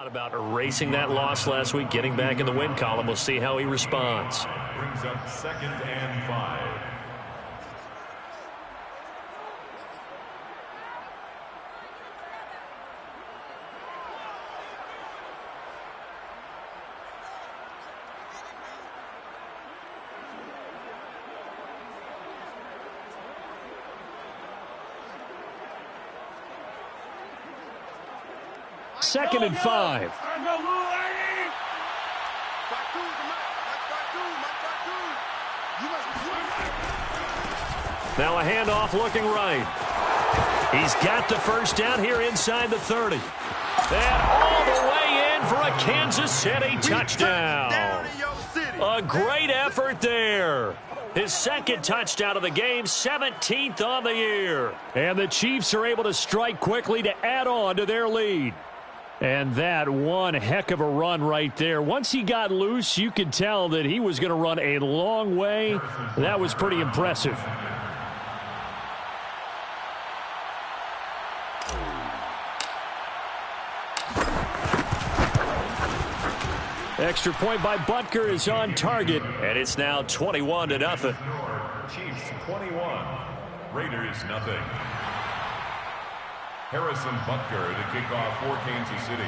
About erasing that loss last week, getting back in the win column. We'll see how he responds. Brings up 2nd and 5. Second and 5. Now a handoff looking right. He's got the first down here inside the 30. And all the way in for a Kansas City touchdown. A great effort there. His second touchdown of the game, 17th on the year. And the Chiefs are able to strike quickly to add on to their lead. And that one heck of a run right there. Once he got loose, you could tell that he was going to run a long way. That was pretty impressive. Extra point by Butker is on target, and it's now 21-0. Chiefs 21, Raiders nothing. Harrison Butker to kick off for Kansas City.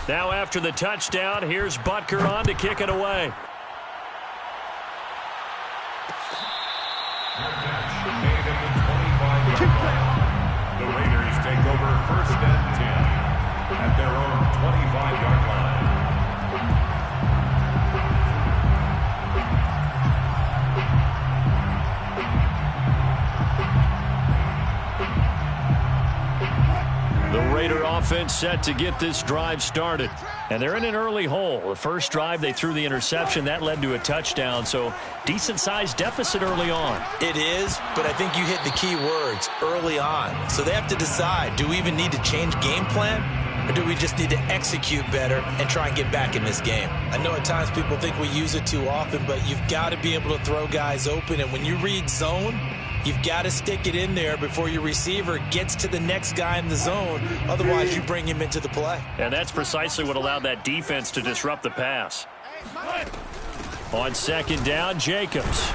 Now after the touchdown, here's Butker on to kick it away. Made at the 25-yard line. The Raiders take over 1st and 10 at their own 25-yard line. The Raider offense set to get this drive started. And they're in an early hole. The first drive, they threw the interception. That led to a touchdown. So decent-sized deficit early on. It is, but I think you hit the key words, early on. So they have to decide, do we even need to change game plan? Or do we just need to execute better and try and get back in this game? I know at times people think we use it too often, but you've got to be able to throw guys open. And when you read zone, you've got to stick it in there before your receiver gets to the next guy in the zone. Otherwise, you bring him into the play. And that's precisely what allowed that defense to disrupt the pass. On second down, Jacobs.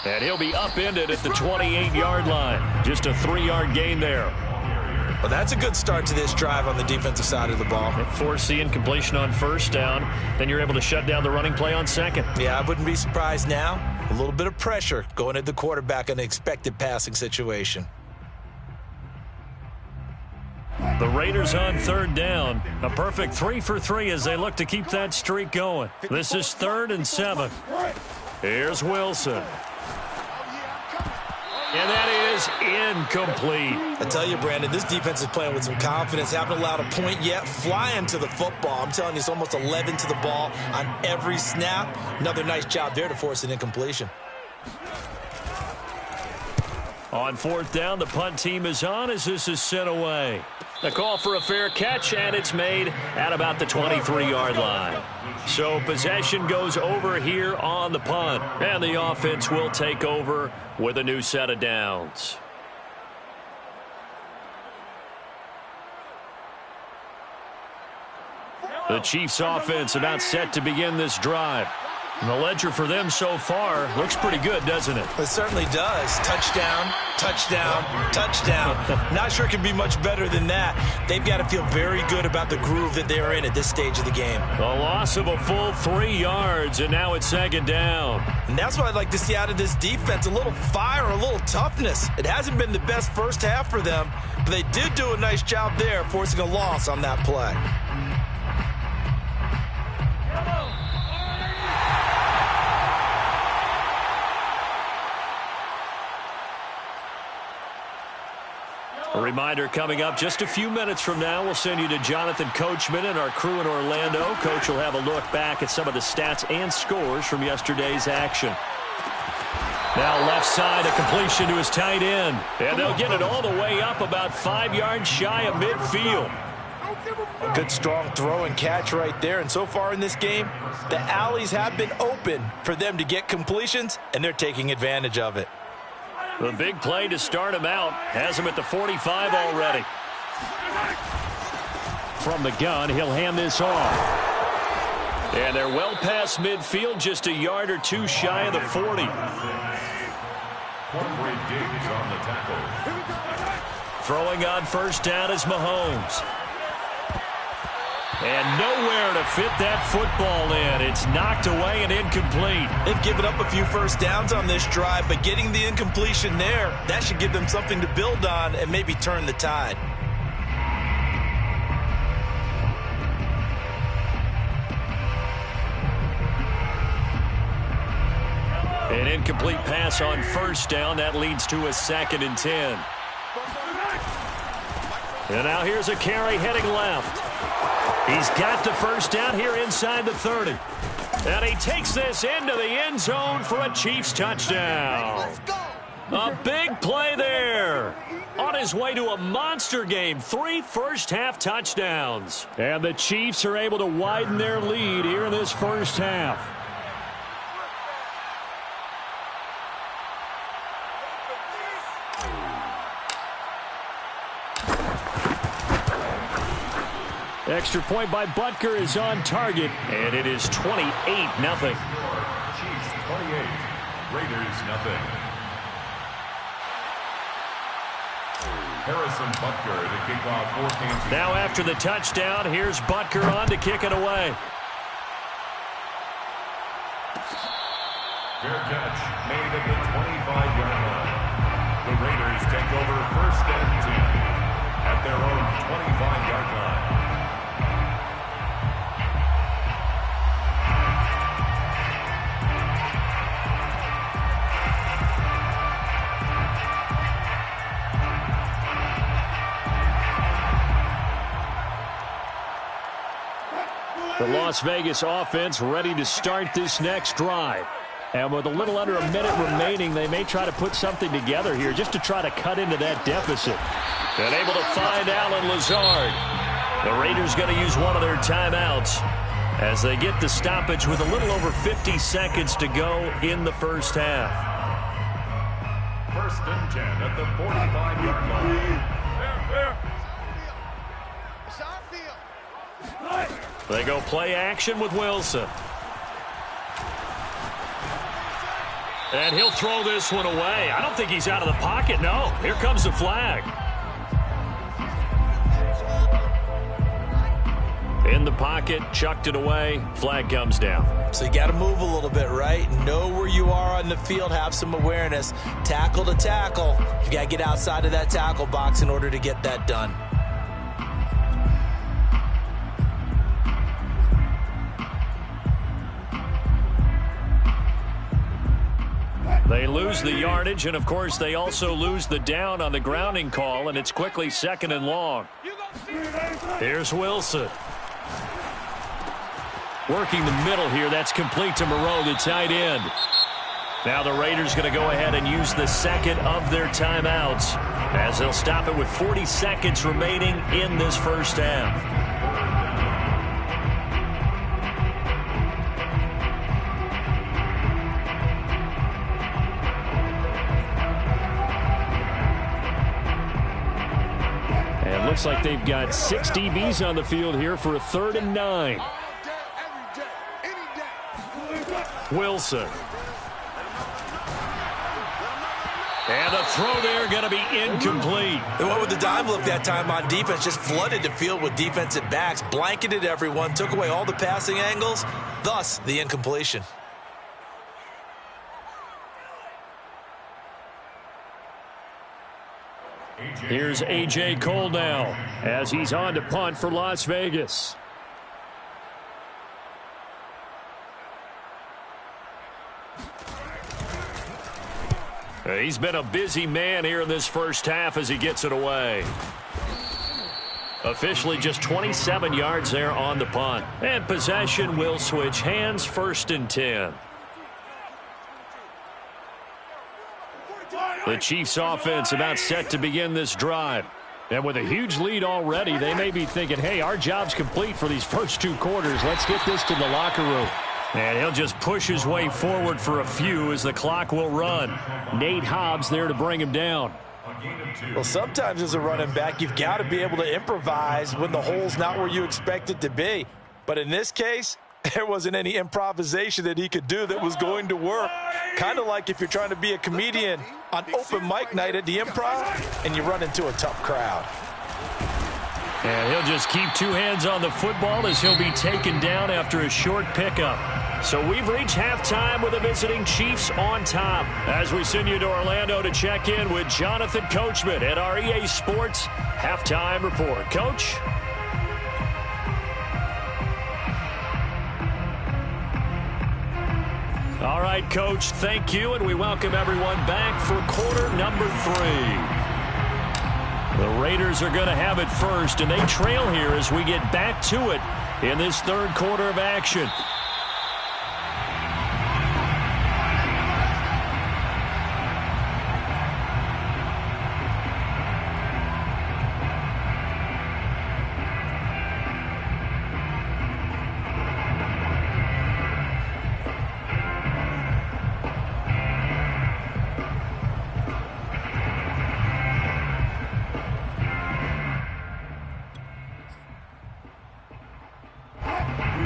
And he'll be upended at the 28-yard line. Just a 3-yard gain there. Well, that's a good start to this drive on the defensive side of the ball. Force the incompletion on first down. Then you're able to shut down the running play on second. Yeah, I wouldn't be surprised now. A little bit of pressure going at the quarterback in an expected passing situation. The Raiders on third down. A perfect 3 for 3 as they look to keep that streak going. This is 3rd and 7. Here's Wilson. And that is incomplete. I tell you, Brandon, this defense is playing with some confidence. Haven't allowed a point yet. Flying to the football. I'm telling you, it's almost 11 to the ball on every snap. Another nice job there to force an incompletion. On fourth down, the punt team is on as this is sent away. The call for a fair catch, and it's made at about the 23-yard line. So possession goes over here on the punt, and the offense will take over with a new set of downs. The Chiefs offense about set to begin this drive. And the ledger for them so far looks pretty good, doesn't it? It certainly does. Touchdown, touchdown, touchdown. Not sure it can be much better than that. They've got to feel very good about the groove that they're in at this stage of the game. A loss of a full 3 yards, and now it's second down. And that's what I'd like to see out of this defense, a little fire, a little toughness. It hasn't been the best first half for them, but they did do a nice job there forcing a loss on that play. A reminder coming up just a few minutes from now, we'll send you to Jonathan Coachman and our crew in Orlando. Coach will have a look back at some of the stats and scores from yesterday's action. Now left side, a completion to his tight end. And they'll get it all the way up about 5 yards shy of midfield. A good strong throw and catch right there. And so far in this game, the alleys have been open for them to get completions, and they're taking advantage of it. The big play to start him out has him at the 45 already. From the gun, he'll hand this off. And they're well past midfield, just a yard or two shy of the 40. Throwing on first down is Mahomes. And nowhere to fit that football in. It's knocked away and incomplete. They've given up a few first downs on this drive, but getting the incompletion there, that should give them something to build on and maybe turn the tide. An incomplete pass on first down. That leads to a 2nd and 10. And now here's a carry heading left. He's got the first down here inside the 30. And he takes this into the end zone for a Chiefs touchdown. A big play there. On his way to a monster game, 3 first-half touchdowns. And the Chiefs are able to widen their lead here in this first half. Extra point by Butker is on target, and it is 28-0. Chiefs 28, Raiders 0. Harrison Butker to kick off for Kansas City. Now after the touchdown, here's Butker on to kick it away. Fair catch made at the 25-yard line. The Raiders take over first and 10 at their own 25-yard line. The Las Vegas offense ready to start this next drive. And with a little under a minute remaining, they may try to put something together here just to try to cut into that deficit. And able to find Allen Lazard. The Raiders going to use one of their timeouts as they get the stoppage with a little over 50 seconds to go in the first half. First and 10 at the 45-yard line. They go play action with Wilson. And he'll throw this one away. I don't think he's out of the pocket. No, here comes the flag. In the pocket, chucked it away. Flag comes down. So you got to move a little bit, right? Know where you are on the field. Have some awareness. Tackle to tackle. You got to get outside of that tackle box in order to get that done. They lose the yardage, and, of course, they also lose the down on the grounding call, and it's quickly 2nd and long. Here's Wilson. Working the middle here. That's complete to Moreau, the tight end. Now the Raiders going to go ahead and use the second of their timeouts as they'll stop it with 40 seconds remaining in this first half. Looks like they've got 6 DBs on the field here for a 3rd and 9. Wilson. And the throw there going to be incomplete. They went with the dime look that time on defense. Just flooded the field with defensive backs. Blanketed everyone. Took away all the passing angles. Thus, the incompletion. Here's A.J. Cole now as he's on to punt for Las Vegas. He's been a busy man here in this first half as he gets it away. Officially just 27 yards there on the punt. And possession will switch hands, 1st and 10. The Chiefs offense about set to begin this drive. And with a huge lead already, they may be thinking, hey, our job's complete for these first 2 quarters. Let's get this to the locker room. And he'll just push his way forward for a few as the clock will run. Nate Hobbs there to bring him down. Well, sometimes as a running back, you've got to be able to improvise when the hole's not where you expect it to be. But in this case, there wasn't any improvisation that he could do that was going to work. Kind of like if you're trying to be a comedian on open mic night at the Improv and you run into a tough crowd. And he'll just keep two hands on the football as he'll be taken down after a short pickup. So we've reached halftime with the visiting Chiefs on top. As we send you to Orlando to check in with Jonathan Coachman at our EA Sports Halftime Report. Coach? All right, Coach, thank you, and we welcome everyone back for quarter number 3. The Raiders are going to have it first, and they trail here as we get back to it in this third quarter of action.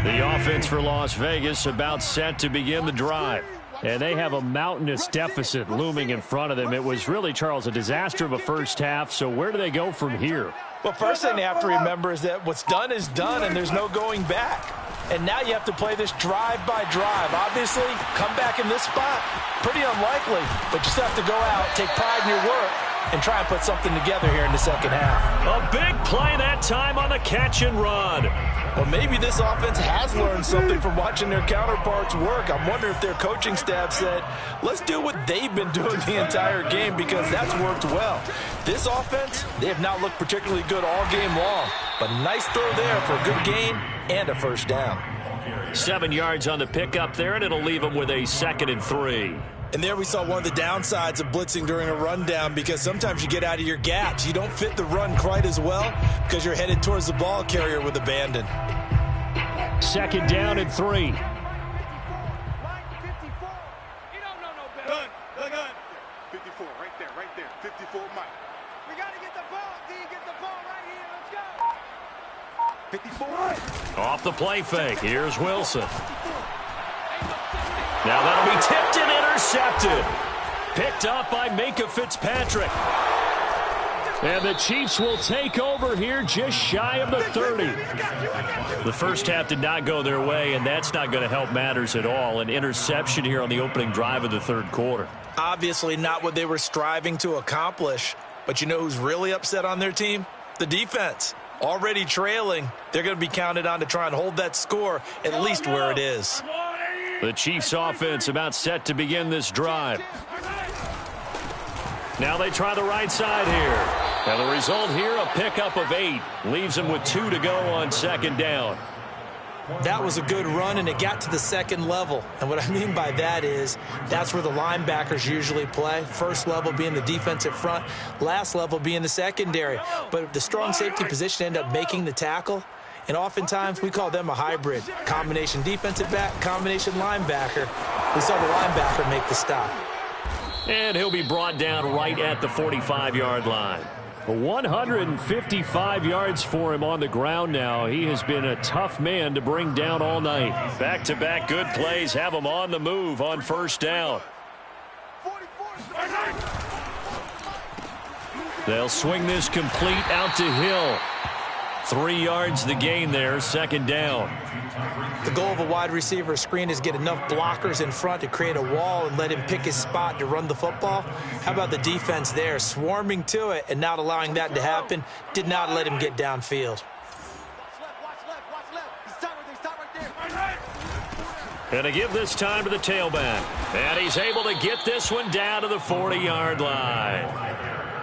The offense for Las Vegas about set to begin the drive. And they have a mountainous deficit looming in front of them. It was really, Charles, a disaster of a first half. So where do they go from here? Well, first thing they have to remember is that what's done is done, and there's no going back. And now you have to play this drive by drive. Obviously, come back in this spot, pretty unlikely. But you still have to go out, take pride in your work, and try and put something together here in the second half. A big play that time on the catch and run. Well, maybe this offense has learned something from watching their counterparts work. I'm wondering if their coaching staff said, let's do what they've been doing the entire game, because that's worked well. This offense, they have not looked particularly good all game long. But nice throw there for a good gain and a first down. 7 yards on the pickup there, and it'll leave them with a 2nd and 3. And there we saw one of the downsides of blitzing during a rundown, because sometimes you get out of your gaps. You don't fit the run quite as well because you're headed towards the ball carrier with abandon. 2nd down and 3. Gun. 54, right there. 54, Mike. We got to get the ball, D. Get the ball right here. Let's go. 54. Off the play fake. Here's Wilson. Now that'll be tipped and intercepted. Picked up by Minkah Fitzpatrick. And the Chiefs will take over here just shy of the 30. The first half did not go their way, and that's not going to help matters at all. An interception here on the opening drive of the third quarter. Obviously not what they were striving to accomplish. But you know who's really upset on their team? The defense. Already trailing. They're going to be counted on to try and hold that score at least where it is. The Chiefs offense about set to begin this drive. Now they try the right side here. And the result here, a pickup of 8. Leaves them with 2 to go on 2nd down. That was a good run, and it got to the second level. And what I mean by that is that's where the linebackers usually play. First level being the defensive front, last level being the secondary. But the strong safety position ended up making the tackle. And oftentimes we call them a hybrid. Combination defensive back, combination linebacker. We saw the linebacker make the stop. And he'll be brought down right at the 45-yard line. 155 yards for him on the ground now. He has been a tough man to bring down all night. Back-to-back good plays have him on the move on first down. They'll swing this complete out to Hill. 3 yards the gain there, 2nd down. The goal of a wide receiver screen is get enough blockers in front to create a wall and let him pick his spot to run the football. How about the defense there, swarming to it and not allowing that to happen? Did not let him get downfield. And to give this time to the tailback. And he's able to get this one down to the 40-yard line.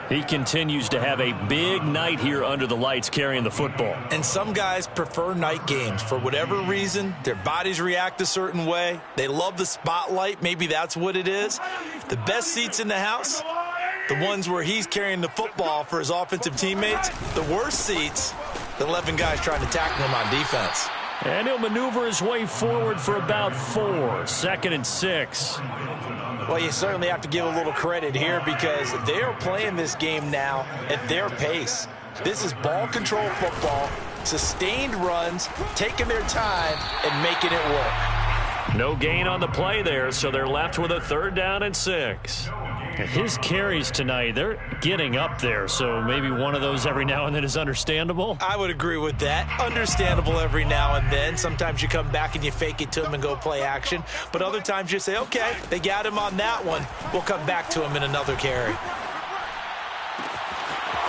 He continues to have a big night here under the lights carrying the football. And some guys prefer night games. For whatever reason, their bodies react a certain way. They love the spotlight. Maybe that's what it is. The best seats in the house, the ones where he's carrying the football for his offensive teammates. The worst seats, the 11 guys trying to tackle him on defense. And he'll maneuver his way forward for about 4. 2nd and 6. Well, you certainly have to give a little credit here because they are playing this game now at their pace. This is ball control football, sustained runs, taking their time, and making it work. No gain on the play there, so they're left with a 3rd down and 6. His carries tonight, they're getting up there, so maybe one of those every now and then is understandable. I would agree with that. Understandable every now and then. Sometimes you come back and you fake it to him and go play action, but other times you say, okay, they got him on that one. We'll come back to him in another carry.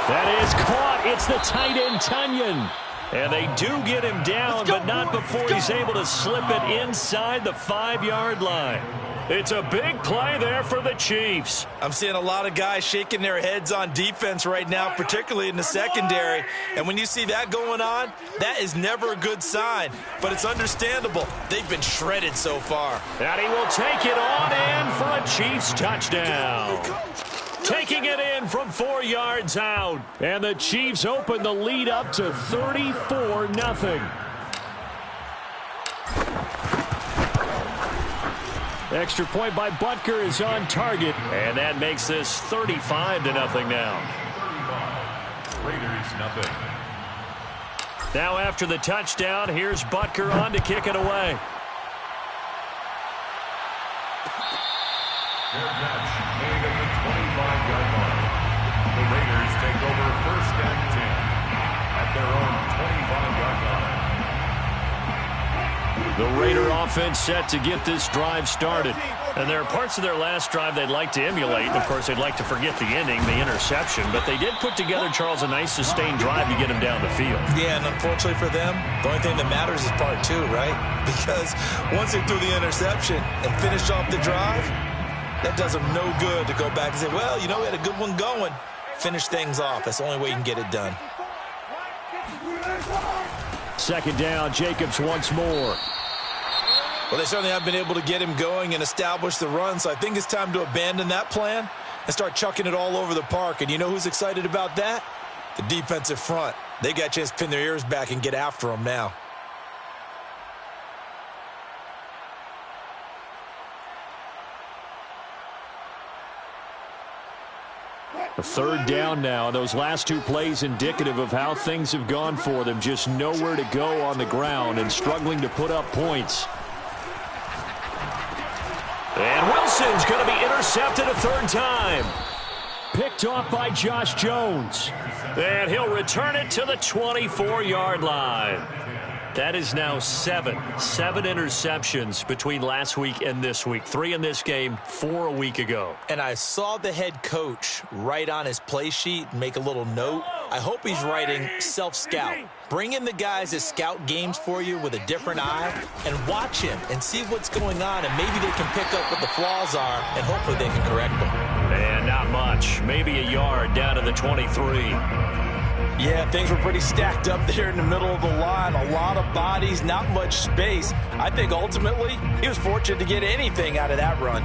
That is caught. It's the tight end, Tunyon. And they do get him down, but not before he's able to slip it inside the 5-yard line. It's a big play there for the Chiefs. I'm seeing a lot of guys shaking their heads on defense right now, particularly in the secondary. And when you see that going on, that is never a good sign. But it's understandable. They've been shredded so far. And he will take it on in for a Chiefs touchdown. Taking it in from 4 yards out. And the Chiefs open the lead up to 34-0. Extra point by Butker is on target, and that makes this 35-0 now. Raiders nothing. Now after the touchdown, here's Butker on to kick it away. Their catch made at the 25-yard line. The Raiders take over 1st and 10 at their own 25-yard line. The Raider offense set to get this drive started. And there are parts of their last drive they'd like to emulate. Of course, they'd like to forget the ending, the interception. But they did put together, Charles, a nice sustained drive to get him down the field. Yeah, and unfortunately for them, the only thing that matters is part 2, right? Because once they threw the interception and finished off the drive, that does them no good to go back and say, well, you know, we had a good one going. Finish things off. That's the only way you can get it done. 2nd down, Jacobs once more. Well, they certainly have been able to get him going and establish the run, so I think it's time to abandon that plan and start chucking it all over the park. And you know who's excited about that? The defensive front. They got a chance to pin their ears back and get after him now. A 3rd down now. Those last 2 plays indicative of how things have gone for them. Just nowhere to go on the ground and struggling to put up points. And Wilson's going to be intercepted a 3rd time. Picked off by Josh Jones. And he'll return it to the 24-yard line. That is now 7 interceptions between last week and this week. 3 in this game, 4 a week ago. And I saw the head coach write on his play sheet and make a little note. I hope he's writing self-scout. Bring in the guys that scout games for you with a different eye and watch him and see what's going on, and maybe they can pick up what the flaws are, and hopefully they can correct them. And not much. Maybe a yard down to the 23. Yeah, things were pretty stacked up there in the middle of the line. A lot of bodies, not much space. I think ultimately he was fortunate to get anything out of that run.